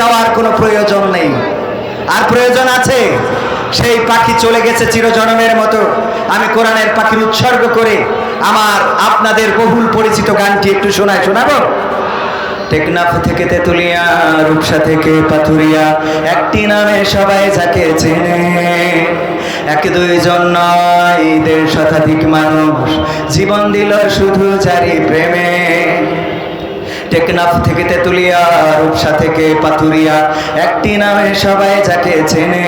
চাওয়ার কোনো প্রয়োজন নেই। আর প্রয়োজন আছে? সেই পাখি চলে গেছে চিরজনমের মতো। আমি কোরআনের পাখির উৎসর্গ করে আমার আপনাদের বহুল পরিচিত গানটি একটু শোনাবো। টেকনাফ থেকে তেতুলিয়া, রূপসা থেকে পাথুরিয়া, একটি নামে সবাই যাকে চেনে। এক দুইজন নয়, 1.5 শতাধিক মানুষ জীবন দিল শুধু যারি প্রেমে। টেকনাফ থেকে তেতুলিয়া, রূপসা থেকে পাথুরিয়া, একটি নামে সবাই যাকে চেনে।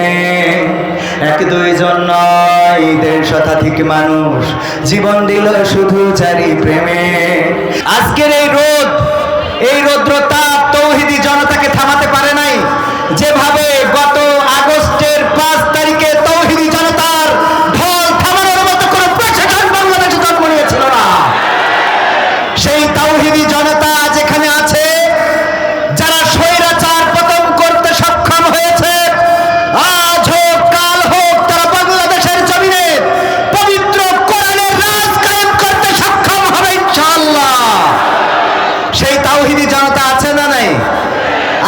এক দুইজন নয়, 1.5 শতাধিক মানুষ জীবন দিল শুধু যারি প্রেমে। আজকের এই রৌদ্র তাপ তৌহিদি জনতাকে থামাতে পারে নাই। যেভাবে গত আগস্টের 5 তারিখে তৌহিদি জনতার ঢল থামানোর মতো কোনো প্রশাসন বাংলাদেশে জন্ম নিয়েছিল না, সেই তৌহিদি জনতা যেখানে আছে, যারা স্বৈরাচার পতন করতে সক্ষম হয়েছে, আজ হোক কাল হোক তারা বাংলাদেশের জমিনে পবিত্র কোরআনের রাজ কায়েম করতে সক্ষম হবে ইনশাআল্লাহ। সেই তাওহীদি জনতা আছে না নাই?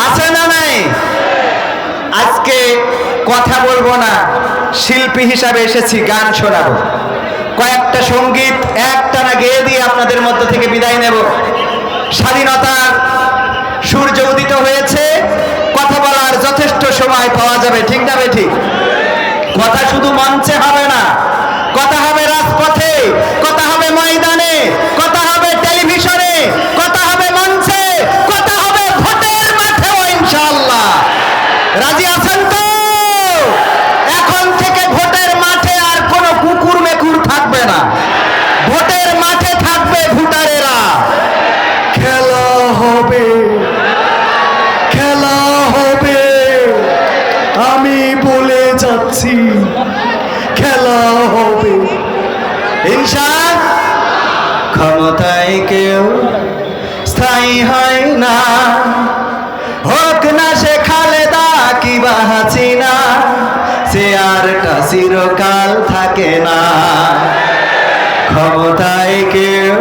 আছে না নাই? আজকে কথা বলবো না, শিল্পী হিসাবে এসেছি, গান শোনাবো। কয়েকটা সঙ্গীত একটানা গেয়ে দিয়ে আপনাদের মধ্য থেকে বিদায় নেব। স্বাধীনতার সূর্য উদিত হয়েছে, কথা বলার যথেষ্ট সময় পাওয়া যাবে, ঠিক না বেঠিক? কথা শুধু মঞ্চে হবে না, কথা হবে রাজপথে, কথা হবে ময়দানে, কথা হবে টেলিভিশনে, কথা হবে মঞ্চে, কথা হবে ভোটের মাঠেও ইনশাআল্লাহ। রাজি আছেন তো? এখন থেকে ভোটের মাঠে আর কোনো কুকুর মেকুর থাকবে না, ভোটের মাঠে থাকবে ভোটারেরা। খেলা হবে, খেলা হবে, আমি বলে যাচ্ছি, খেলা হবে ইনশাআল্লাহ। ক্ষমতায় কেউ স্থায়ী হয় না, হোক না সে খালেদা কিবা হাসিনা, সে আরটা চিরকাল থাকে না। ক্ষমতায় কেউ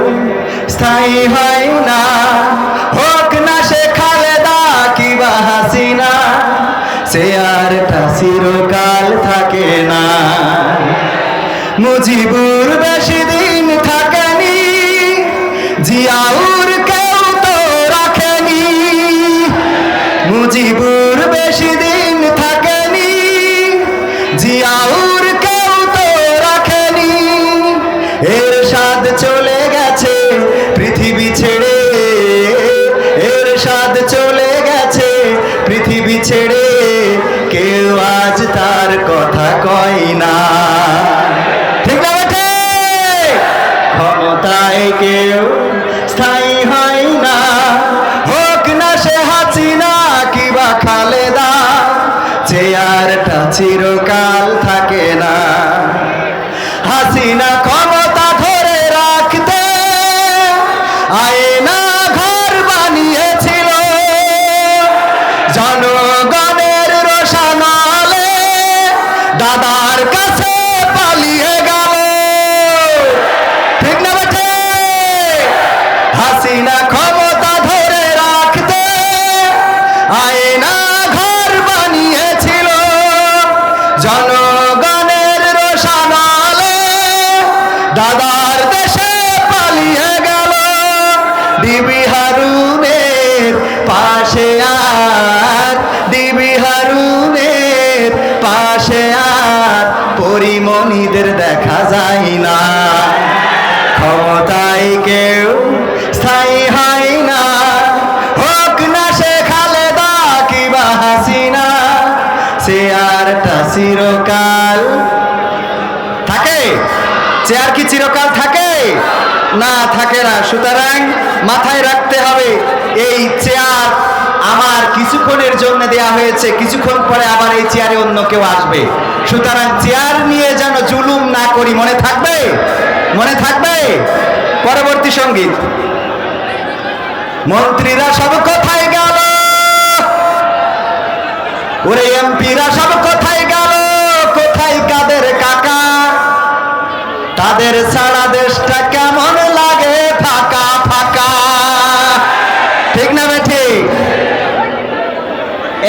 স্থায়ী হয় না, হোক না সে খালেদা কিবা হাসিনা, সে আরটা চিরকাল থাকে না। মুজিবুর বেশি দিন থাকেনি, জিয়াউর কেউ তো রাখেনি। মুজিবুর বেশি দিন থাকেনি, জিয়াউর কেউ তো রাখেনি। এরশাদ চলে গেছে পৃথিবী ছেড়ে, এরশাদ চলে গেছে পৃথিবী ছেড়ে, কেউ আজ তার কথা কয় না, ঠিক না বেঠে? ক্ষমতায় কেউ স্থায়ী হয় না, হোক না সে হাসিনা কিবা খালেদা, চেয়ারটা চিরকাল থাকে না। হাসিনা ক্ষমতা ধরে রাখতে আয়না ঘর বানিয়েছিল, জনগণের রোশনালে দাদার কাছে পালিয়ে গেল, ঠিক না বেঠে? হাসিনা ক্ষমতা ধরে রাখতে আয়না ঘর বানিয়েছিল, জনগণের রোশনালে দাদার দেশে পালিয়ে গেল। ডিবি হারুনের পাশে আর, ডিবি হারুনের পাশে আর পরিমণিদের দেখা যায় না। ক্ষমতায় কেউ স্থায়ী হয় না, হোক না সে খালেদা কিবা হাসিনা, সে আরটা চিরকাল থাকে। চেয়ার কি চিরকাল থাকে? না, থাকে না। সুতরাং মাথায় রাখতে হবে, এই চেয়ার আমার কিছুক্ষণের জন্য দেয়া হয়েছে, কিছুক্ষণ পরে আবার এই চেয়ারে অন্য কেউ আসবে। সুতরাং চেয়ার নিয়ে যেন জুলুম না করি, মনে থাকবে? মনে থাকবে? পরবর্তী সঙ্গীত। মন্ত্রীরা সব কোথায় গেল, ওরে এমপিরা সব কোথায় গেল, কোথায় কাদের কাকা, তাদের সারা দেশটা কেমন লাগে ফাঁকা ফাঁকা, ঠিক না বেঠি?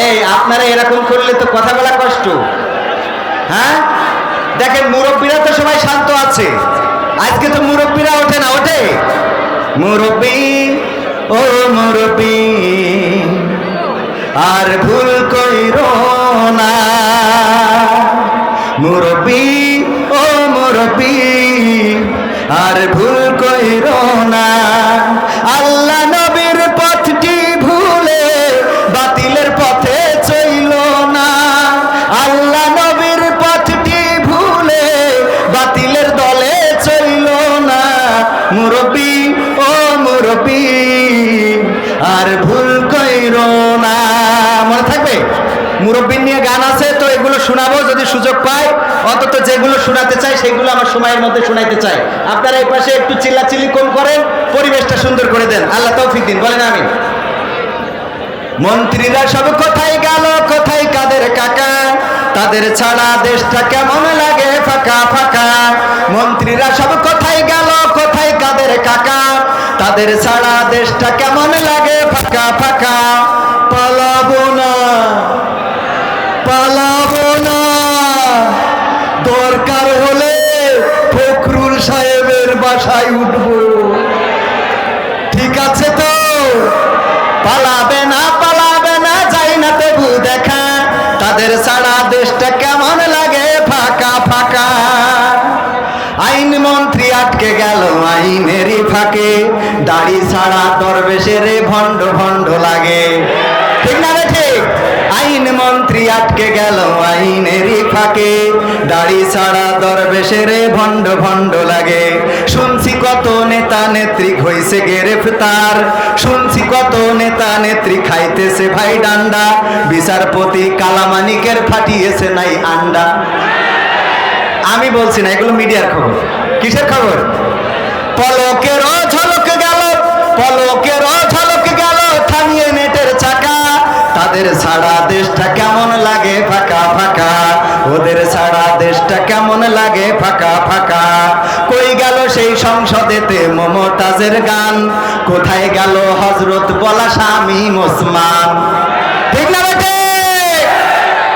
এই আপনারা এরকম করলে তো কথা বলা কষ্ট। হ্যাঁ দেখেন মুরব্বীরা তো সবাই শান্ত আছে, আজকে তো মুরব্বীরা ওঠে না, ওঠে মুরব্বী ও মুরব্বী আর ভুল কইরো না, মুরব্বী ও মুরব্বী আর ভুল কইরো না, আল্লাহ নবীর পথটি ভুলে বাতিলের পথে চইল না, আল্লাহ নবীর পথটি ভুলে বাতিলের দলে চইল না, মুরব্বী ও মুরব্বী আর ভুল কইরো না। মনে থাকবে মুরব্বী নিয়ে গান আছে তো, এগুলো শোনাবো যদি সুযোগ পাই, অন্তত যেগুলো শোনাতে চাই সেগুলো আমার সময়ের মধ্যে শোনাইতে চাই। আপনারা এই পাশে একটু চিল্লাচিল্লি কম করেন, পরিবেশটা সুন্দর করে দেন, আল্লাহ তৌফিক দিন, বলেন আমিন। মন্ত্রীরা সব কোথায় গেল, কোথায় কাদের কাকা, তাদের ছাড়া দেশটা কেমন লাগে ফাঁকা ফাঁকা, মন্ত্রীরা সব কোথায় গেল, কোথায় কাদের কাকা, তাদের ছাড়া দেশটা কেমন লাগে ফাঁকা ফাঁকা, পালাবো না পালাবো না, দরকার হলে ফখরুল সাহেবের বাসায় উঠবো, ঠিক আছে তো? পালাবে না যাই না তবু দেখা, তাদের ছাড়া দেশটা কেমন লাগে ফাঁকা ফাঁকা, আইন মন্ত্রী আটকে গেল আইনেরই ফাঁকে, দাড়ি ছাড়া দরবেশের ভণ্ড ভণ্ড লাগে, ঠিক না রে ঠিক? আইন মন্ত্রী আটকে গেল আইনেরই ফাঁকে, দাড়ি ছাড়া দরবেশের ভণ্ড ভণ্ড লাগে, শুনছি কত নেতা নেত্রী হইছে গ্রেফতার, শুনছি কত নেতা নেত্রী খাইতেছে ভাই ডান্ডা, বিচারপতি কালামানিকের ফাটিয়েছে নাই আন্ডা। আমি বলছি না, এগুলো মিডিয়ার খবর। কিসের খবর? পলকের ঝলক গেল, পলকের ঝলক গেল থামিয়ে নেটের চাকা, তাদের ছাড়া দেশটা কেমন লাগে ফাঁকা ফাঁকা, ওদের ছাড়া দেশটা কেমন লাগে ফাঁকা ফাঁকা, কই গেল সেই সংসদেতে মমতাজের গান, কোথায় গেল হযরত বলা শামীম ওসমান, ঠিক না বেটে?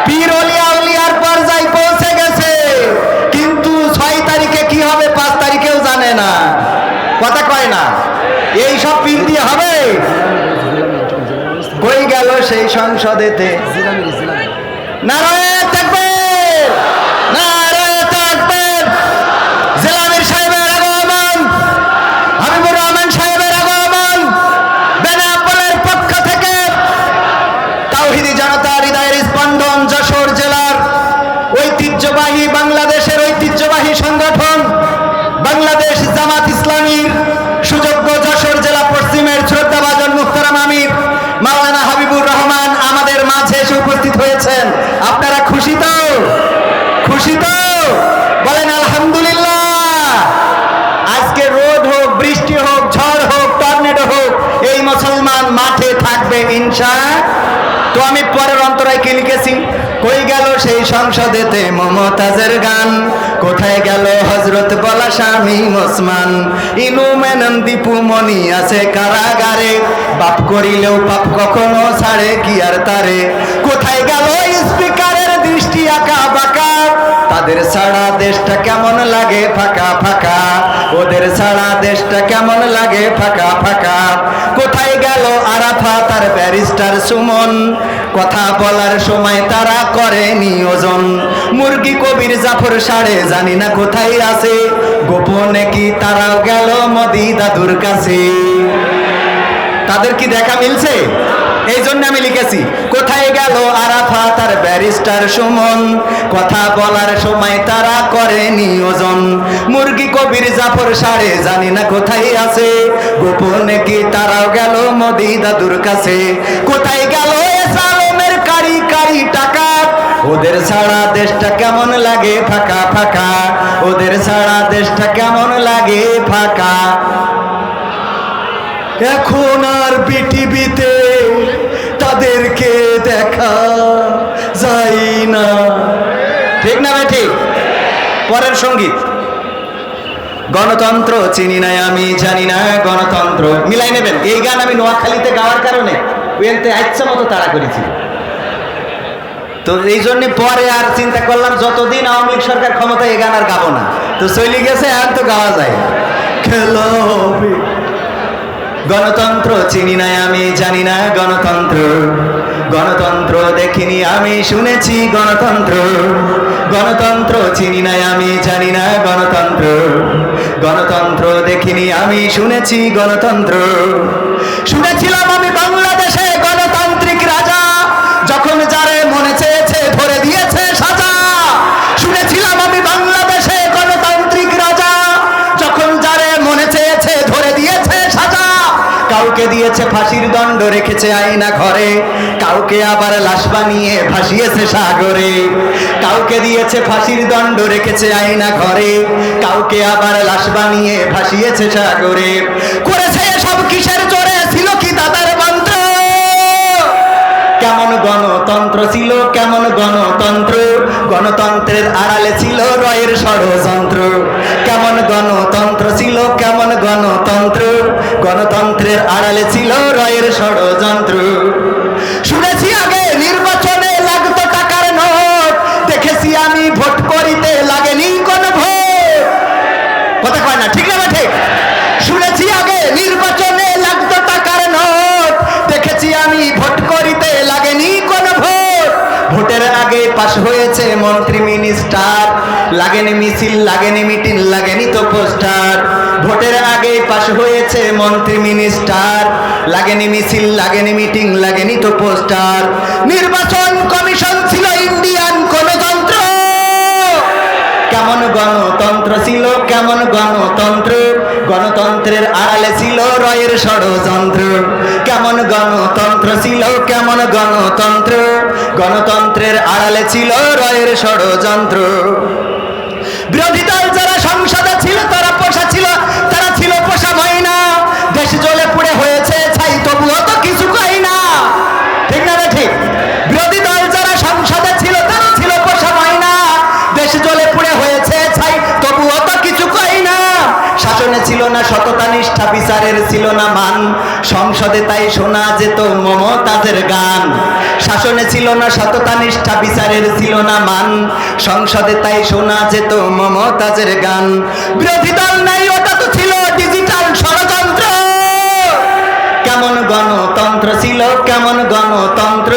পীর ওলিয়া উলিয়ার পর্যায়ে পৌঁছে গেছে, কিন্তু 6 তারিখে কি হবে 5 তারিখেও জানে না, কথা কয় না। এই সব পীর দিয়ে হবে? কই গেল সেই সংসদেতে নারায়ে তাকবীর, নারায়ে তাকবীর, জিলামির সাহেবের আগমন, হাবিবুর রহমান সাহেবের আগমন, বেনাপোলের পক্ষ থেকে তাওহীদি জনতা হৃদয়ের স্পন্দন, যশোর জেলার ঐতিহ্যবাহী, বাংলাদেশের ঐতিহ্যবাহী সংগঠন বাংলাদেশ জামাত ইসলামীর সুযোগ্য যশোর জেলা পশ্চিমের শ্রদ্ধাভাজন মুহতারাম আমির মাওলানা হাবিবুর রহমান আমাদের মাঝে এসে উপস্থিত হয়েছেন। আপনারা খুশি তো? খুশি তো? বলেন আলহামদুলিল্লাহ। আজকে রোদ হোক, বৃষ্টি হোক, ঝড় হোক, টর্নেডো হোক, এই মুসলমান মাঠে থাকবে ইনশাআল্লাহ। তো আমি পরের অন্তরায় কি লিখেছি, কই গেল সেই সংসদেতে মমতাজের গান, কোথায় গেল হযরত বলা শামীম ওসমান, ইনু মেনন দীপু মনি আছে কারাগারে, বাপ করিলেও পাপ কখনো ছাড়ে কি আর তারে, কোথায় গেল স্পিকারের দৃষ্টি আঁকা বাঁকা, তাদের ছাড়া দেশটা কেমন লাগে ফাঁকা ফাঁকা, ওদের ছাড়া দেশটা কেমন লাগে ফাঁকা ফাঁকা, কোথায় গেল আরাফাত আর ব্যারিস্টার সুমন, কথা বলার সময় তারা করে নিয়োজন, মুরগি কবির জাফর সাড়ে জানি না কোথায় আছে, গোপনে কি তারাও গেল মোদি দাদুর কাছে। তাদের কি দেখা মিলছে? এই জন্য আমি লিখেছি, কোথায় গেল আরাফাত আর ব্যারিস্টার সুমন, কথা বলার সময় তারা করে নিয়োজন, মুরগি কবির জাফর সাড়ে জানি না কোথায় আছে, গোপনে কি তারাও গেল মোদি দাদুর কাছে, কোথায় গেল সালমের কারি কারি টাকা, ওদের ছাড়া দেশটা কেমন লাগে ফাঁকা ফাঁকা, ওদের ছাড়া দেশটা কেমন লাগে ফাঁকা। এখন আর পৃথিবীতে তাদেরকে দেখা যায় না, ঠিক না ভাই? ঠিক। পরের সঙ্গীত, গণতন্ত্র চিনি না আমি জানি না গণতন্ত্র, মিলাই নেবেন। এই গান আমি নোয়াখালীতে গাওয়ার কারণে ওইতে ইচ্ছা মতো তাড়া করেছি, তো এই জন্য পরে আর চিন্তা করলাম যতদিন আওয়ামী লীগ সরকার ক্ষমতায় এই গান আর গাবো না, তো চলে গেছে আর তো গাওয়া যায়। খেলো গণতন্ত্র চিনি না আমি, জানি না গণতন্ত্র, গণতন্ত্র দেখিনি আমি, শুনেছি গণতন্ত্র, গণতন্ত্র চিনি না আমি, জানি না গণতন্ত্র, গণতন্ত্র দেখিনি আমি, শুনেছি গণতন্ত্র। শুনেছিলাম আমি বাংলাদেশে গণতান্ত্রিক রাজা, যখন যারে মনে চেয়েছে ধরে দিয়েছে সাজা। শুনেছিলাম আমি বাংলাদেশে গণতান্ত্রিক রাজা, যখন যারে মনে চেয়েছে ধরে দিয়েছে সাজা। কাউকে দিয়েছে ফাঁসির দণ্ড, রেখেছে আয়না ঘরে, কাউকে আবার লাশ বানিয়ে ভাসিয়েছে সাগরে। কাউকে দিয়েছে ফাঁসির দণ্ড, রেখেছে আয়না ঘরে, কাউকে আবার লাশ বানিয়ে ভাসিয়েছে সাগরে। করেছে সব কিসের জোরে, ছিল কি তাদের মন্ত্র? কেমন গণতন্ত্র ছিল, কেমন গণতন্ত্র, গণতন্ত্রের আড়ালে ছিল রয়ের ষড়যন্ত্র। কেমন গণতন্ত্র ছিল, কেমন গণতন্ত্র, গণতন্ত্রের আড়ালে ছিল রয়ের ষড়যন্ত্র। শুনেছি আগে নির্বাচনে লাগতো টাকার নোট, দেখেছি আমি ভোট করিতে লাগেনি কোন ভোট। কথা কয় না, ঠিক না ঠিক? শুনেছি আগে নির্বাচনে লাগতো টাকার নোট, দেখেছি আমি ভোট করিতে লাগেনি কোন ভোট। ভোটের আগে পাশ হয়েছে মন্ত্রী মিনিস্টার, লাগেনি মিছিল, লাগেনি মিটিং, লাগেনি তো পোস্টার। ভোটের আগে পাশ হয়েছে মন্ত্রী মিনিস্টার, লাগেনি মিছিল, লাগেনি মিটিং, লাগেনি তো পোস্টার। নির্বাচন কমিশন ছিল ইন্ডিয়ান কোন যন্ত্র। কেমন গণতন্ত্র ছিল, কেমন গণতন্ত্র, গণতন্ত্রের আড়ালে ছিল রয়ের ষড়যন্ত্র। কেমন গণতন্ত্র ছিল, কেমন গণতন্ত্র, গণতন্ত্রের আড়ালে ছিল রয়ের ষড়যন্ত্র। বিরোধী দল যারা সংসদে ছিল তারা পোষা ছিল, তারা ছিল পোষা ময়না। দেশ জ্বলে পুড়ে হয়েছে ছাই, তবুও তো কিছু কই না, ঠিক না ঠিক? বিরোধী দল যারা সংসদে ছিল তারা ছিল পোষা ময়না, দেশ জ্বলে পুড়ে হয়েছে ছাই, তবুও তো কিছু কই না। শাসনে ছিল না সততা নিষ্ঠা, বিচারের ছিল না মান, সংসদে তাই শোনা যেত মমতাজের গান। শাসনে ছিল না সততা নিষ্ঠা, বিচারের ছিল না মান, সংসদে তাই শোনা যেত মমতাজের গান। বিরোধী দল নাই, ওটা তো ছিল ডিজিটাল ষড়যন্ত্র। কেমন গণতন্ত্র ছিল, কেমন গণতন্ত্র,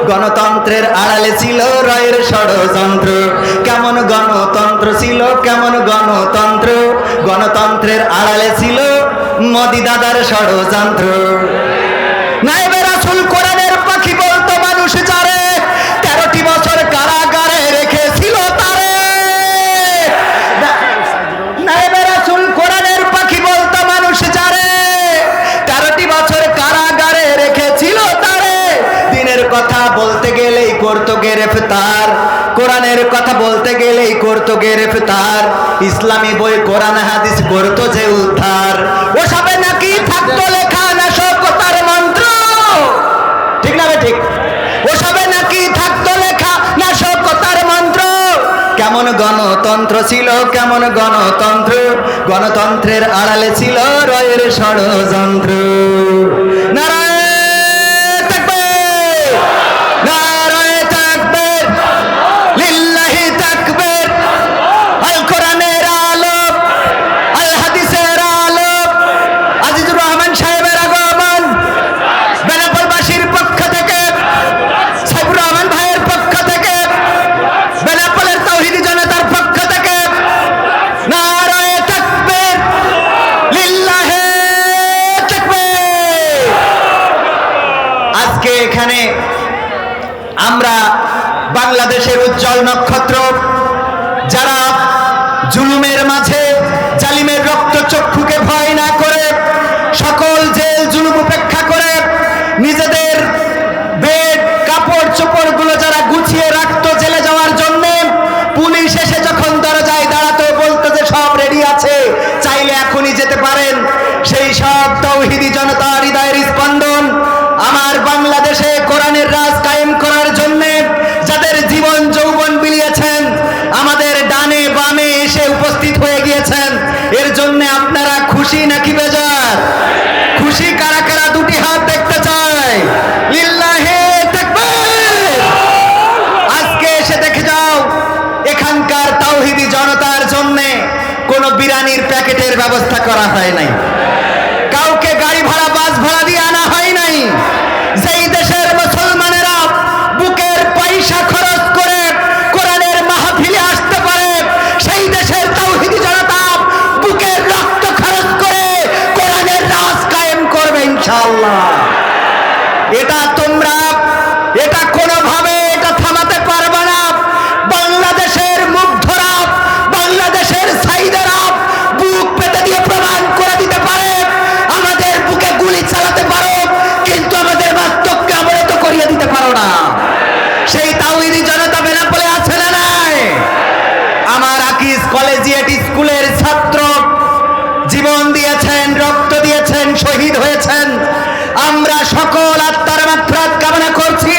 গণতন্ত্রের আড়ালে ছিল রয়ের ষড়যন্ত্র। কেমন গণতন্ত্র ছিল, কেমন গণতন্ত্র, গণতন্ত্রের আড়ালে ছিল মোদি দাদার ষড়যন্ত্র। নায়েবে রাসূল কোরআনের পাখি বলতো মানুষ যারে, 13টি বছর কারাগারে রেখেছিল তারে। নায়েবে রাসূল কোরআনের পাখি বলতো মানুষ যারে, 13টি বছর কারাগারে রেখেছিল তারে। দিনের কথা বলতে গেলেই করতো গ্রেফতার, কোরআনের কথা বলতে গেলেই করতো গ্রেফতার। ইসলামী বই কোরআন হাদিস করতো যে উদ্ধার। ওসবে নাকি থাকতো লেখা নাশকতার মন্ত্র, ঠিক না ঠিক? ওসবে নাকি থাকতো লেখা নাশকতার মন্ত্র। কেমন গণতন্ত্র ছিল, কেমন গণতন্ত্র, গণতন্ত্রের আড়ালে ছিল রয়ের ষড়যন্ত্র। নারায়ণ তাকবীর, নারায়ণ তাকবীর, লিল্লাহি তাকবীর। আল কোরআনের আলো, আল হাদিসের আলো, আজিজুর রহমান সাহেবের আগমন, বেনাপোলবাসীর পক্ষ থেকে, সাইফুর রহমান ভাইয়ের পক্ষ থেকে, বেনাপোলের তাওহীদি জনতার পক্ষ থেকে নারায়ে তাকবীর, লিল্লাহি তাকবীর। আজকে এখানে আমরা বাংলাদেশের উজ্জ্বল নক্ষত্র, যারা জুলুমের মাঝে জালিমের রক্ত চক্ষুকে ভয় না করে, সকল জেল জুলুম উপেক্ষা করে নিজেদের বেড কাপড় চোপড়গুলো যারা গুছিয়ে রাখতো জেলে যাওয়ার জন্য, পুলিশ এসে যখন দরজায় দাঁড়াতো বলতো যে সব রেডি আছে, চাইলে এখনই যেতে পারেন। সেই সব তাওহীদি জনতার হৃদয়ের স্পন্দন আমার বাংলাদেশে কোরআনের রাজ কায়েম করার জন্য যাদের জীবন যৌবন বিলিয়েছেন, আমাদের ডানে বামে এসে উপস্থিত হয়ে গিয়েছেন, এর জন্য আপনারা খুশি নাকি বিরিয়ানির প্যাকেটের ব্যবস্থা করা হয় নাই, কাউকে গাড়ি ভাড়া বাস ভাড়া দিয়ে আনা হয় নাই। যেই দেশের মুসলমানেরা বুকের পয়সা খরচ করে কোরআনের মাহফিলে আসতে পারে, সেই দেশের তাওহীদি জনতা বুকের রক্ত খরচ করে কোরআনের রাজ কায়েম করবে ইনশাআল্লাহ। এটা কোনোভাবে এটা থামাতে পারবে না। বাংলাদেশের মুগ্ধরা, বাংলাদেশের সাইদেরা বুক পেতে দিয়ে প্রমাণ করে দিতে পারে, আমাদের বুকে গুলি চালাতে পারো, কিন্তু আমাদের বাস্তবকে অবনত করিয়ে দিতে পারো না। সেই তাওহীদি জনতা বেনাপোলে আছে না নাই? আমার আকিজ কলেজিয়েট স্কুলের ছাত্র জীবন দিয়েছেন, রক্ত দিয়েছেন, শহীদ হয়েছেন। আমরা সকল আত্মার মাগফিরাত কামনা করছি।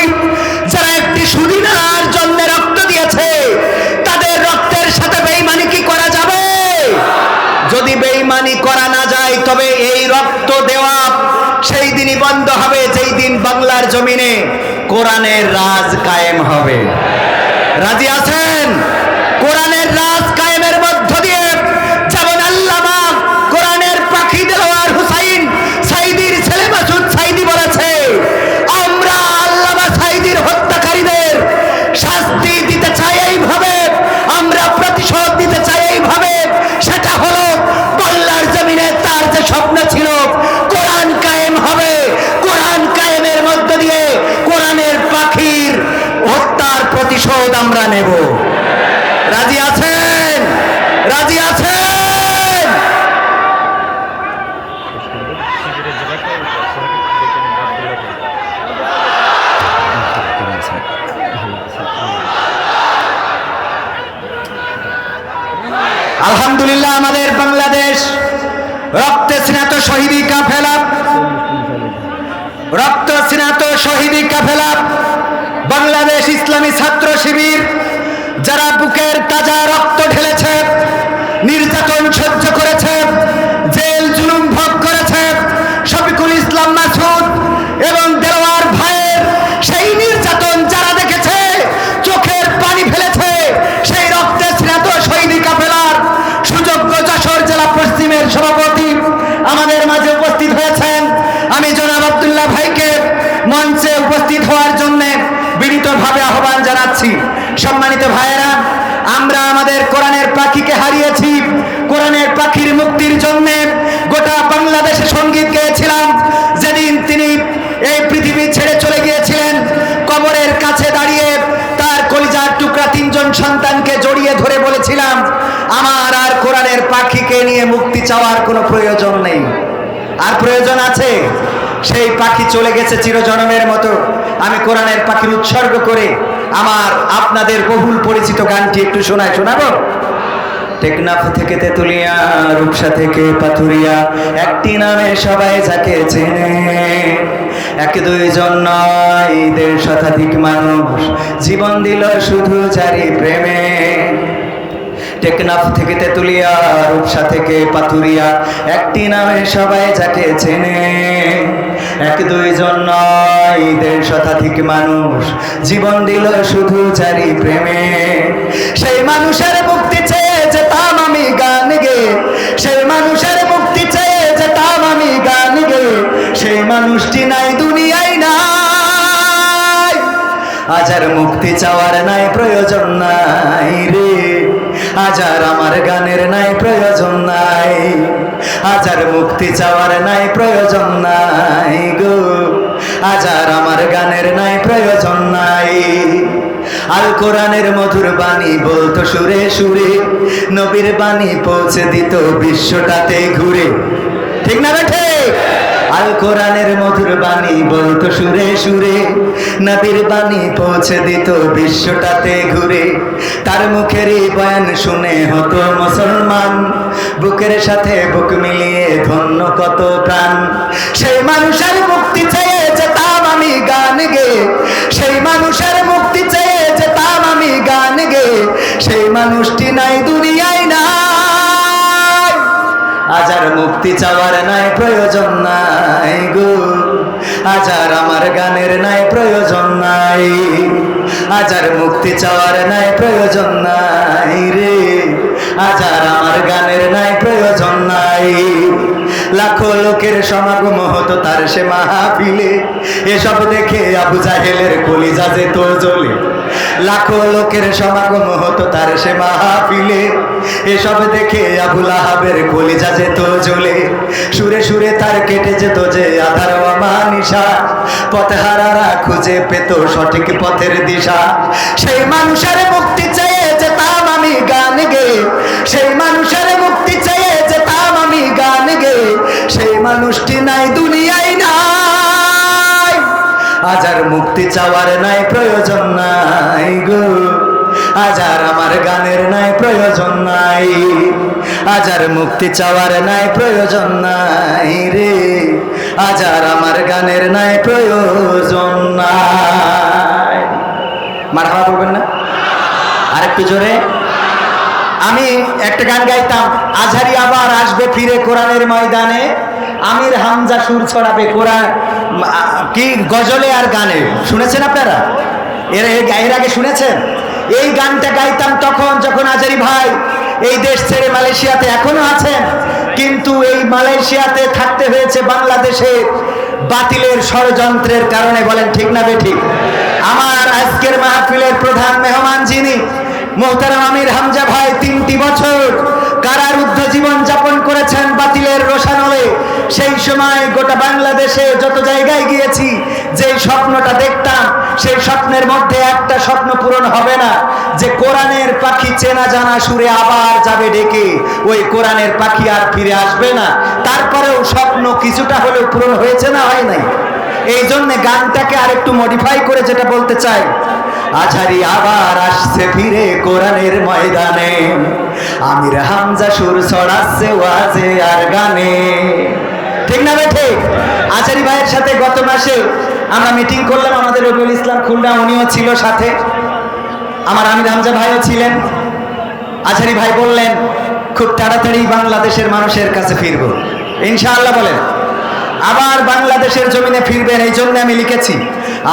যারা একটি সুদিনার জন্য রক্ত দিয়েছে, তাদের রক্তের সাথে বেঈমানি কি করা যাবে? যদি বেঈমানি করা না যায়, তবে এই রক্ত দেওয়া সেই দিনই বন্ধ হবে যেই দিন বাংলার জমিনে কোরআনের রাজ কায়েম হবে। রাজি আছেন? কোরআনের রাজ কায়েমের মধ্য দিয়ে যেমন আল্লামা কোরআনের পাখি দেলোয়ার হুসাইন সাইদির ছেলে মাসুদ সাইদি বলেছে, আমরা আল্লামা সাইদির হত্যাকারীদের শাস্তি দিতে চাই এইভাবে, আমরা প্রতিশোধ দিতে চাই এইভাবে। সেটা হলো বাংলার জমিনে তার যে স্বপ্ন ছিল কোরআন কায়েম হবে, কোরআন কায়েমের মধ্য দিয়ে কোরআনের পাখির হত্যার প্রতিশোধ আমরা নেব। রাজি আছেন? রাজি আছেন? আলহামদুলিল্লাহ, আমাদের বাংলাদেশ রক্তে স্নাত শহীদি কাফেলা, রক্ত স্নাত শহীদি কাফেলা বাংলাদেশ ইসলামী ছাত্র শিবির, যারা বুকের তাজা রক্ত ঢেলেছে, নির্যাতন সহ্য করেছে, জেল জুলুম ভোগ করেছে, শফিকুল ইসলাম মাসুদ এবং দেলোয়ার ভাইয়ের সেই নির্যাতন যারা দেখেছে, চোখের পানি ফেলেছে, সেই রক্তে স্নাত শহীদি কাফেলার সুযোগ্য যশোর জেলা পশ্চিমের সভাপতি আমাদের মাঝে উপস্থিত হয়েছেন। আমি জনাব আব্দুল্লাহ ভাইকে মঞ্চে উপস্থিত হওয়ার জন্য বিনীতভাবে আহ্বান জানাচ্ছি। সম্মানিত ভাইয়েরা, আমরা আমাদের কোরআনের পাখিকে হারিয়েছি। কোরআনের পাখির মুক্তির জন্য গোটা বাংলাদেশে সঙ্গীত গেয়েছিলাম। যেদিন তিনি এই পৃথিবী ছেড়ে চলে গিয়েছিলেন, কবরের কাছে দাঁড়িয়ে তার কলিজার টুকরা তিনজন সন্তানকে জড়িয়ে ধরে বলেছিলাম, আমার আর কোরআনের পাখিকে নিয়ে মুক্তি চাওয়ার কোনো প্রয়োজন নেই। আর প্রয়োজন আছে? সেই পাখি চলে গেছে চিরজনমের মতো। আমি কোরআনের পাখির উৎসর্গ করে আমার আপনাদের বহুল পরিচিত গানটি একটু শোনাবো। টেকনাফ থেকে তেতুলিয়া, রূপসা থেকে পাথুরিয়া, একটি নামে সবাই যাকে চেনে। এক দুইজন নয়, 1.5 শতাধিক মানুষ জীবন দিল শুধু যারি প্রেমে। টেকনাফ থেকে তেতুলিয়া, রূপসা থেকে পাথুরিয়া, একটি নামে সবাই যাকে চেনে। এক দুইজন নয়, 1.5 শতাধিক মানুষ জীবন দিল শুধু যারি প্রেমে। সেই মানুষের মুক্তি চেয়ে যেতাম আমি গান গে, সেই মানুষের মুক্তি চেয়ে যেতাম আমি গান গে। সেই মানুষটি নাই দুনিয়ায় নাই, আজ আর মুক্তি চাওয়ার নাই প্রয়োজন নাই রে, আজ আর আমার গানের নাই প্রয়োজন নাই, আজ আর মুক্তি চাওয়ার নাই প্রয়োজন নাই গো, আজ আর আমার গানের নাই প্রয়োজন নাই। আল কোরআনের মধুর বাণী বলতো সুরে সুরে, নবীর বাণী পৌঁছে দিত বিশ্বটাতে ঘুরে। ঠিক না বেঠে? আল কোরআনের মধুর বাণী বলতো সুরে সুরে, নবীর বাণী পৌঁছে দিত বিশ্বটাতে ঘুরে। তার মুখেরই বয়ান শুনে হতো মুসলমান, বুকের সাথে বুক মিলিয়ে ধন্য কত প্রাণ। সেই মানুষের মুক্তি চেয়ে যেতাম আমি গান গে, সেই মানুষের মুক্তি চেয়ে যেতাম আমি গান গে। সেই মানুষটি নাই দুনিয়ায় নাই, আজ আর মুক্তি চাওয়ার নাই প্রয়োজন নাই গো, আজ আর আমার গানের নাই প্রয়োজন নাই, আজ আর মুক্তি চাওয়ার নাই প্রয়োজন নাই রে, আজ আর আমার গানের নাই প্রয়োজন নাই। লাখো লোকের সমাগম হতো তার সে মাহফিলে, এসব দেখে আবু জাহেলের কলিজা যেত জ্বলে। লাখো লোকের সমাগম হতো তার সে মাহফিলে, এসব দেখে আবু লাহাবের কলিজা যেত জ্বলে। সুরে সুরে তার কেটে যেত যে আধার অমানিসা, পথহারারা খুঁজে পেত সঠিক পথের দিশা। সেই মানুষের মুক্তি চেয়ে যেতাম আমি গান গেয়ে, সেই মানুষের মুক্তি চেয়ে যেতাম আমি গান গেয়ে। সেই মানুষটি নাই দুনিয়ায় নাই, আজ আর মুক্তি চাওয়ার নাই প্রয়োজন নাই গো। আজ আর আমার গানের নাই প্রয়োজন নাই, আজ আর মুক্তি চাওয়ার নাই প্রয়োজন নাই রে। আজ আর আমার গানের নাই প্রয়োজন নাই। মারহাবা বলবেন না আরেকটু জোরে? আমি একটা গান গাইতাম, আজহারি আবার আসবে ফিরে কোরআনের ময়দানে, আমির হামজা সুর ছড়াবে কোরআন কি গজলে আর গানে। শুনেছেন আপনারা? এর আগে শুনেছেন? এই গানটা গাইতাম তখন যখন আজহারি ভাই এই দেশ ছেড়ে মালয়েশিয়াতে এখনো আছেন, কিন্তু এই মালয়েশিয়াতে থাকতে হয়েছে বাংলাদেশে বাতিলের ষড়যন্ত্রের কারণে। বলেন ঠিক না বেঠিক? আমার আজকের মাহফিলের প্রধান মেহমান যিনি মোহতারাম আমির হামজা ভাই 3টি বছর কারারুদ্ধ জীবন যাপন করেছেন বাতিলের রোষানলে। সেই সময় গোটা বাংলাদেশে যত জায়গায় গিয়েছি, যেই স্বপ্নটা দেখতাম সেই স্বপ্নের মধ্যে একটা স্বপ্ন পূরণ হবে না, যে কোরআনের পাখি চেনা জানা সুরে আবার যাবে ডেকে। ওই কোরআনের পাখি আর ফিরে আসবে না। তারপরেও স্বপ্ন কিছুটা হলেও পূরণ হয়েছে না হয় নাই? এই জন্যে গানটাকে আরেকটু মডিফাই করে যেটা বলতে চাই, আজহারি আবার আসছে ফিরে কোরআনের ময়দানে, আমির হামজা সুর ছড়াচ্ছে ওয়াজে আর গানে। ঠিক না ঠিক? আজহারি ভাইয়ের সাথে গত মাসে আমরা মিটিং করলাম, আমাদের রবিউল ইসলাম খুলনা উনিও ছিল সাথে, আমার আমির হামজা ভাইও ছিলেন। আজহারি ভাই বললেন খুব তাড়াতাড়ি বাংলাদেশের মানুষের কাছে ফিরবো ইনশাআল্লাহ। বলেন আবার বাংলাদেশের জমিনে ফিরবেন। এই জন্য আমি লিখেছি,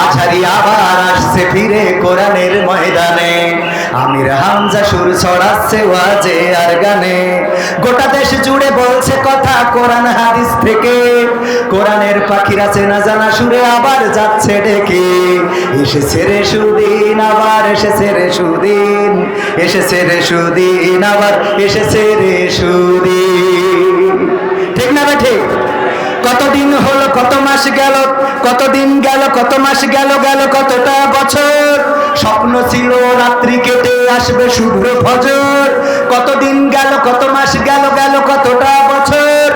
আজহারি আবার আসছে ফিরে কোরআনের ময়দানে, আমির হামজা সুর ছড়াচ্ছে ওয়াজে আর গানে। গোটা দেশ জুড়ে বলছে কথা কোরআন হাদিস থেকে, কোরআনের পাখিরা চেনা জানা সুরে আবার যাচ্ছে ডেকে। এসেছে রে সুদিন আবার এসেছে রে সুদিন, এসেছে রে সুদিন আবার এসেছে রে সুদিন। ঠিক না ঠিক? কতদিন হলো, কত মাস গেল, কতদিন গেল, কত মাস গেল, গেল কতটা বছর। স্বপ্ন ছিল রাত্রি কেটে আসবে শুভ্র ফজর। কতদিন গেল, কত মাস গেল, গেল কতটা বছর।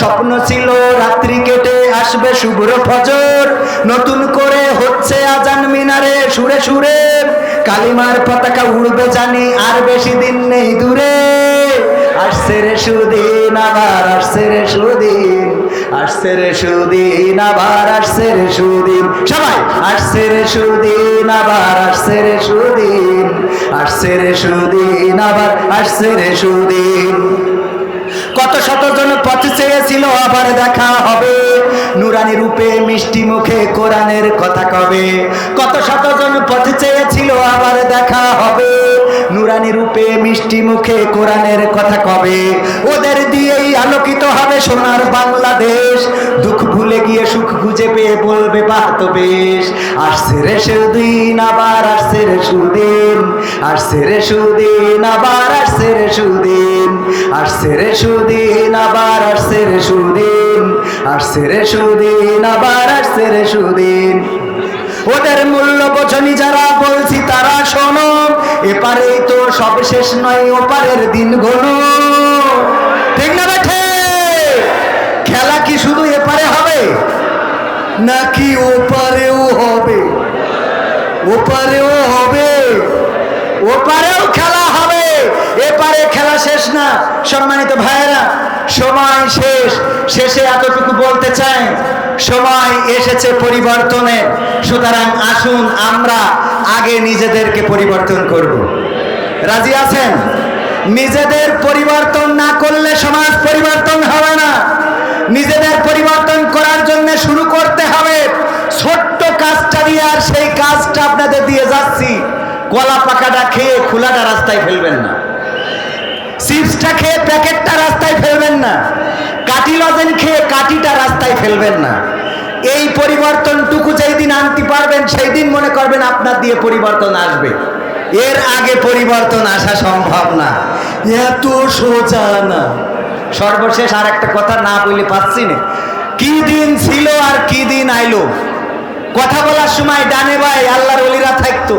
স্বপ্ন ছিল রাত্রি কেটে আসবে শুভ্র ফজর। নতুন করে হচ্ছে আজান মিনারে সুরে সুরে, কালিমার পতাকা উড়বে জানি আর বেশি দিন নেই দূরে। আসছে রে সুদিন আবার আসছে রে সুদিন, আসছে রে সুদিন আবার আসছে রে সুদিন। সবাই আসছে রে সুদিন আবার আসছে রে সুদিন, আসছে রে সুদিন আবার আসছে রে সুদিন। কত শতজন পথ চেয়েছিল আবার দেখা হবে, নুরানি রূপে মিষ্টি মুখে কোরআনের কথা কবে। কত শতজন পথ চেয়েছিল আবার দেখা হবে, নুরানি রূপে মিষ্টি মুখে কোরআনের কথা কবে। ওদের দিয়েই আলোকিত হবে সোনার বাংলাদেশ, দুঃখ ভুলে গিয়ে সুখ খুঁজে পেয়ে বলবে বাহ তো বেশ। আসছে রে সুদিন আবার আসছে রে সুদিন, আসছে রে সুদিন আবার আসছে রে সুদিন, আসছে রে সুদিন আবার আসছে রে সুদিন, আসছে রে সুদিন আবার আসছে রে সুদিন। ওদের মূল্য বোঝনি যারা বলছি তারা শোনো, এপারেই তো সব শেষ নয় ওপারের দিন গোনো। ঠিক না বেঠে? খেলা কি শুধু এপারে হবে নাকি ওপারেও হবে? ওপারেও হবে, ওপারেও খেলা হবে, এপারে খেলা শেষ না। সম্মানিত ভাইয়েরা, সময় শেষ, শেষে এতটুকু বলতে চাই, সময় এসেছে পরিবর্তনের। সুতরাং আসুন আমরা আগে নিজেদেরকে পরিবর্তন করব। রাজি আছেন? নিজেদের পরিবর্তন না করলে সমাজ পরিবর্তন হবে না। নিজেদের পরিবর্তন করার জন্য শুরু করতে হবে ছোট্ট কাজটা দিয়ে। আর সেই কাজটা আপনাদের দিয়ে যাচ্ছি, কলা পাকাটা খেয়ে খোলাটা রাস্তায় ফেলবেন না। চিপসটা খেয়ে প্যাকেটটা রাস্তায় ফেলবেন না, কাঠি লজেন খেয়ে কাঠিটা রাস্তায় ফেলবেন না। এই পরিবর্তনটুকু যেই দিন আনতে পারবেন সেই দিন মনে করবেন আপনার দিয়ে পরিবর্তন আসবে। এর আগে পরিবর্তন আসা সম্ভব না, এত সোজা না। সর্বশেষ আর একটা কথা না বলে পাচ্ছি না, কি দিন ছিল আর কি দিন আইলো। কথা বলার সময় ডানে ভাই আল্লাহর ওলিরা থাকতো,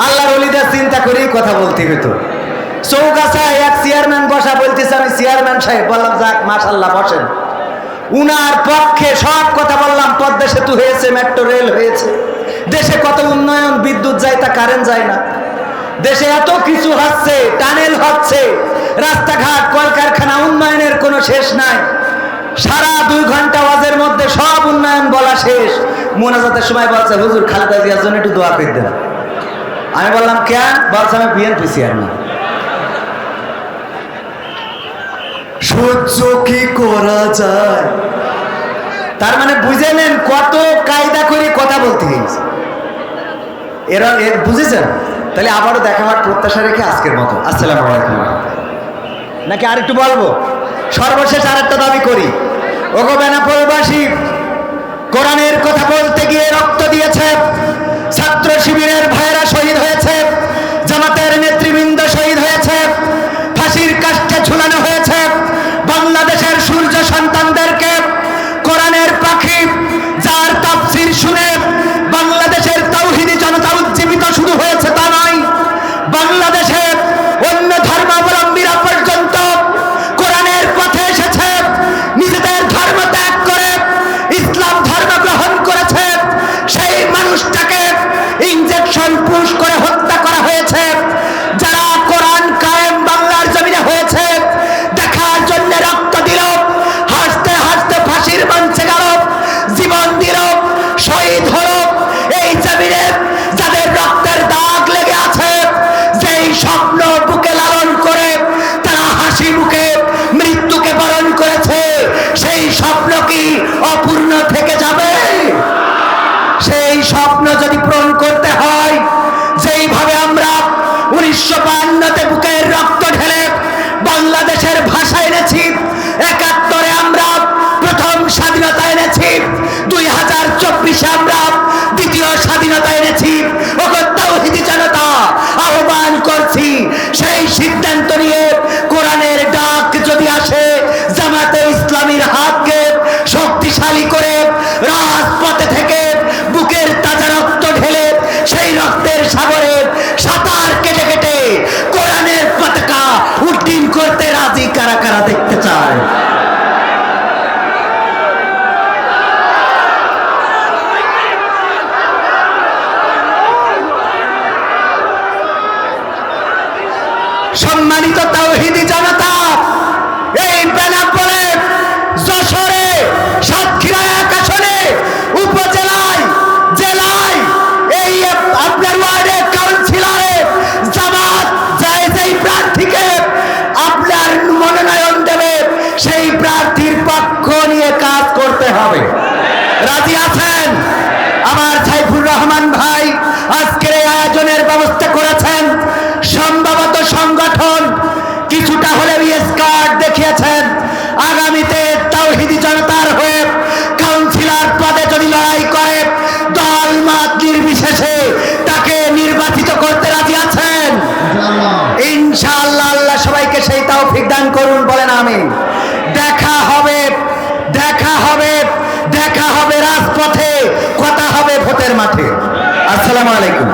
আল্লাহর ওলিদের চিন্তা করেই কথা বলতে হতো। চৌগাছায় এক চেয়ারম্যান বসা, বলতেছে আমি চেয়ারম্যান সাহেব, বললাম যাক মাশাআল্লাহ বসেন। উনার পক্ষে সব কথা বললাম, পদ্মা সেতু হয়েছে, মেট্রো রেল হয়েছে, দেশে কত উন্নয়ন, বিদ্যুৎ যায় তা কারেন্ট যায় না, দেশে এত কিছু হচ্ছে, টানেল হচ্ছে, রাস্তাঘাট, কলকারখানা, উন্নয়নের কোনো শেষ নাই। সারা 2 ঘন্টা ওয়াজের মধ্যে সব উন্নয়ন বলা শেষ। মোনাজাতের সময় বলছে হুজুর খালেদা জিয়ার জন্য একটু দোয়া করে দেন। আমি বললাম কেন? বলছে আমি বিএনপি চেয়ারম্যান। সহ্য কি করা যায়? তার মানে বুঝে নেন কত কায়দা করে কথা বলতে হয়েছে। এরা বুঝেছেন? তাহলে আবারও দেখা হওয়ার প্রত্যাশা রেখে আজকের মতো আসসালামু আলাইকুম। নাকি আর একটু বলবো? সর্বশেষ আর একটা দাবি করি, ওগো বেনাপোলবাসী, কোরআনের কথা বলতে গিয়ে রক্ত দিয়েছে, ছাত্র শিবিরের ভাইয়েরা শহীদ হয়েছে, জামাতের নেতৃবৃন্দ শহীদ হয়েছে, ফাঁসির কাষ্ঠে ঝুলানো হয়েছে বাংলাদেশের সূর্য সন্তানদেরকে। কোরআনের পাখি যার তাফসীর শুনে বাংলাদেশের তাওহীদি জনতা উজ্জীবিত শুরু হয়েছে তা নয়, বাংলাদেশে অন্য ধর্মাবলম্বীরা পর্যন্ত কোরআনের পথে এসেছে, নিজেদের ধর্ম ত্যাগ করে ইসলাম ধর্ম গ্রহণ করেছে। সেই মানুষটাকে ইনজেকশন পুশ করে হত্যা করা হয়েছে। যারা কোরআন কায়েম বাংলার জমিনে হয়েছে দেখার জন্য রক্ত দিল, হাসতে হাসতে ফাঁসির মঞ্চে গেল, জীবন দিল, শহীদ হল। এই জমিনে যাদের রক্তের দাগ লেগে আছে, যেই স্বপ্ন বুকে লালন করে তারা হাসি মুখে মৃত্যুকে বরণ করেছে, সেই স্বপ্ন কি অপূর্ণ থেকে যাবে? সেই স্বপ্ন যদি পূরণ করতে হয়, যেইভাবে আমরা 1952-তে বুকের রক্ত ঢেলে বাংলাদেশের ভাষা এনেছি, 71-এ আমরা প্রথম স্বাধীনতা এনেছি, 2024-এ আমরা দ্বিতীয় স্বাধীনতা এনেছি। ওগো তাওহীদি জনতা, আহ্বান করছি সেই সিদ্ধান্ত নিয়ে কোরআনের ডাক যদি আসে, জামাতে ইসলামীর হাতকে শক্তিশালী করে রাজপথে থেকে বুকের তাজা রক্ত ঢেলে সেই রক্তের সাগরে সাঁতার কেটে কেটে কোরআনের পতাকা উড্ডীন করতে রাজি কারা কারা দেখতে চায়? সম্মানিত তাওহীদি জনতা, এই বেনাপোলে, যশোরে, সাতক্ষীরা এক আসনে, উপজেলায়, জেলায়, এই আপনার ওয়ার্ডে, কাউন্সিলরে জামাত যেই প্রার্থীকে আপনার মনোনয়ন দেবে সেই প্রার্থীর পক্ষ নিয়ে কাজ করতে হবে। রাজি আছেন? আমার সাইফুর রহমান ভাই আজকের এই আয়োজনের ব্যবস্থা করেছেন। সম্ভবত সংগঠন কিছুটা হলেও স্কার্ট দেখিয়েছেন। আগামীতে তাওহীদি জনতার হয়ে কাউন্সিলর পদে যদি লড়াই করে, দল মত নির্বিশেষে তাকে নির্বাচিত করতে রাজি আছেন? ইনশাআল্লাহ। আল্লাহ সবাইকে সেই তৌফিক দান করুন, বলেন আমিন। দেখা হবে, দেখা হবে, দেখা হবে রাজপথে, কথা হবে ভোটের মাঠে। আসসালামু আলাইকুম।